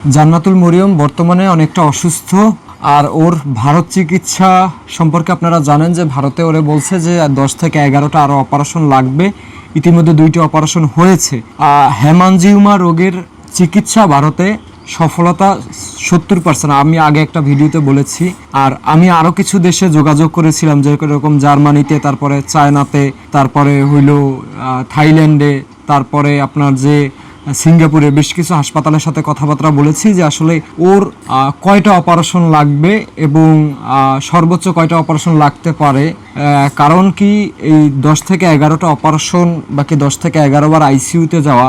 জান্নাতুল মরিয়ম বর্তমানে অনেকটা অসুস্থ। আর ওর ভারত চিকিৎসা সম্পর্কে আপনারা জানেন যে ভারতে ওরে বলছে যে 10 থেকে 11টা আরও অপারেশন লাগবে। ইতিমধ্যে 2টি অপারেশন হয়েছে। হেমানজিওমা রোগের চিকিৎসা ভারতে সফলতা 70%। আমি আগে একটা ভিডিওতে বলেছি। আর আমি আরও কিছু দেশে যোগাযোগ করেছিলাম, যেরকম জার্মানিতে, তারপরে চায়নাতে, তারপরে হইল থাইল্যান্ডে, তারপরে আপনার যে সিঙ্গাপুরে বেশ কিছু হাসপাতালের সাথে কথাবার্তা বলেছি যে আসলে ওর কয়টা অপারেশন লাগবে এবং সর্বোচ্চ কয়টা অপারেশন লাগতে পারে। কারণ কি এই 10 থেকে 11টা অপারেশন বাকি 10 থেকে 11 বার আইসিইউতে যাওয়া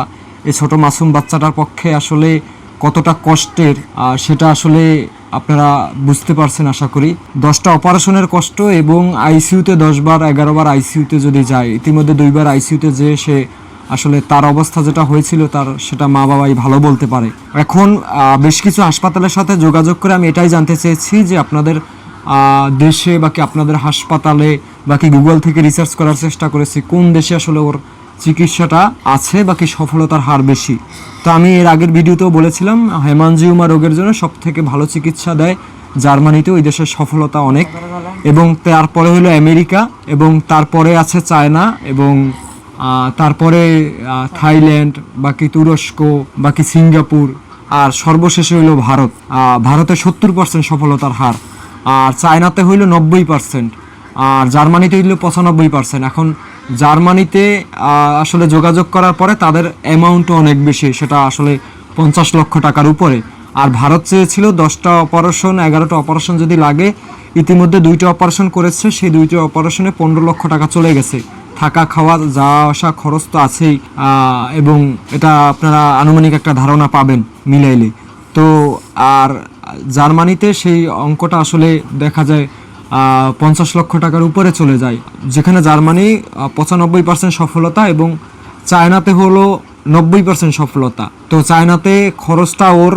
এই ছোট মাসুম বাচ্চাটার পক্ষে আসলে কতটা কষ্টের সেটা আসলে আপনারা বুঝতে পারছেন আশা করি। 10টা অপারেশনের কষ্ট এবং আইসিইউতে 10 বার 11 বার আইসিইউতে যদি যায়, ইতিমধ্যে 2 বার আইসিইউতে যেয়ে সে আসলে তার অবস্থা যেটা হয়েছিল তার সেটা মা বাবাই ভালো বলতে পারে। এখন বেশ কিছু হাসপাতালের সাথে যোগাযোগ করে আমি এটাই জানতে চেয়েছি যে আপনাদের দেশে বাকি আপনাদের হাসপাতালে বাকি গুগল থেকে রিসার্চ করার চেষ্টা করেছি কোন দেশে আসলে ওর চিকিৎসাটা আছে বাকি সফলতার হার বেশি। তো আমি এর আগের ভিডিওতেও বলেছিলাম হেমানজিওমা রোগের জন্য সবথেকে ভালো চিকিৎসা দেয় জার্মানিতে, ওই দেশের সফলতা অনেক। এবং তারপরে হলো আমেরিকা, এবং তারপরে আছে চায়না, এবং তারপরে থাইল্যান্ড, বাকি তুরস্ক, বাকি সিঙ্গাপুর, আর সর্বশেষে হইল ভারত। ভারতে 70% সফলতার হার, আর চায়নাতে হইল 90%, আর জার্মানিতে হইল 95%। এখন জার্মানিতে আসলে যোগাযোগ করার পরে তাদের অ্যামাউন্টও অনেক বেশি, সেটা আসলে 50 লক্ষ টাকার উপরে। আর ভারত চেয়েছিল 10টা অপারেশন 11টা অপারেশন যদি লাগে, ইতিমধ্যে 2টি অপারেশন করেছে, সেই 2টি অপারেশনে 15 লক্ষ টাকা চলে গেছে। থাকা খাওয়া যাওয়া আসা খরচ তো আছেই, এবং এটা আপনারা আনুমানিক একটা ধারণা পাবেন মিলাইলে। তো আর জার্মানিতে সেই অঙ্কটা আসলে দেখা যায় 50 লক্ষ টাকার উপরে চলে যায়, যেখানে জার্মানি 95% সফলতা এবং চায়নাতে হলো 90% সফলতা। তো চায়নাতে খরচটা ওর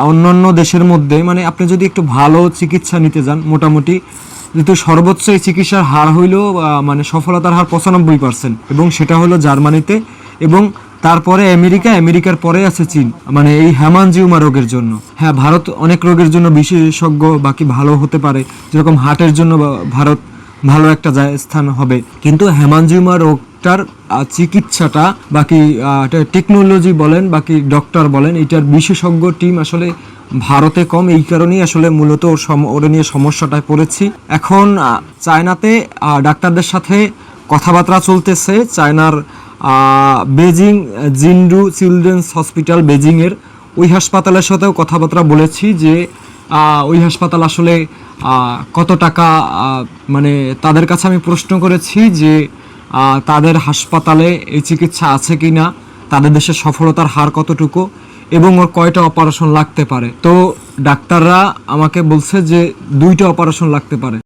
অন্যান্য দেশের মধ্যে, মানে আপনি যদি একটু ভালো চিকিৎসা নিতে যান, মোটামুটি যেহেতু সর্বোচ্চ এই চিকিৎসার হার হইল মানে সফলতার হার 95%, এবং সেটা হলো জার্মানিতে। এবং তারপরে আমেরিকার পরে আছে চীন, মানে এই হেমানজিওমা রোগের জন্য। হ্যাঁ, ভারত অনেক রোগের জন্য বিশেষজ্ঞ বাকি ভালো হতে পারে, যেরকম হার্টের জন্য ভারত ভালো একটা স্থান হবে, কিন্তু হেমানজিওমা রোগটার চিকিৎসাটা বাকি টেকনোলজি বলেন বাকি ডক্টর বলেন, এটার বিশেষজ্ঞ টিম আসলে ভারতে কম। এই কারণেই আসলে মূলত ওরা নিয়ে সমস্যাটায় পড়েছি। এখন চায়নাতে ডাক্তারদের সাথে কথাবার্তা চলতেছে। চায়নার বেজিং জিন্ডু চিলড্রেন্স হসপিটাল, বেজিংয়ের ওই হাসপাতালের সাথেও কথাবার্তা বলেছি যে ওই হাসপাতাল আসলে কত টাকা, মানে তাদের কাছে আমি প্রশ্ন করেছি যে তাদের হাসপাতালে এই চিকিৎসা আছে কি না, তাদের দেশের সফলতার হার কতটুকু, এবং ওর কয়টা অপারেশন লাগতে পারে। তো ডাক্তাররা আমাকে বলছে যে 2টা অপারেশন লাগতে পারে।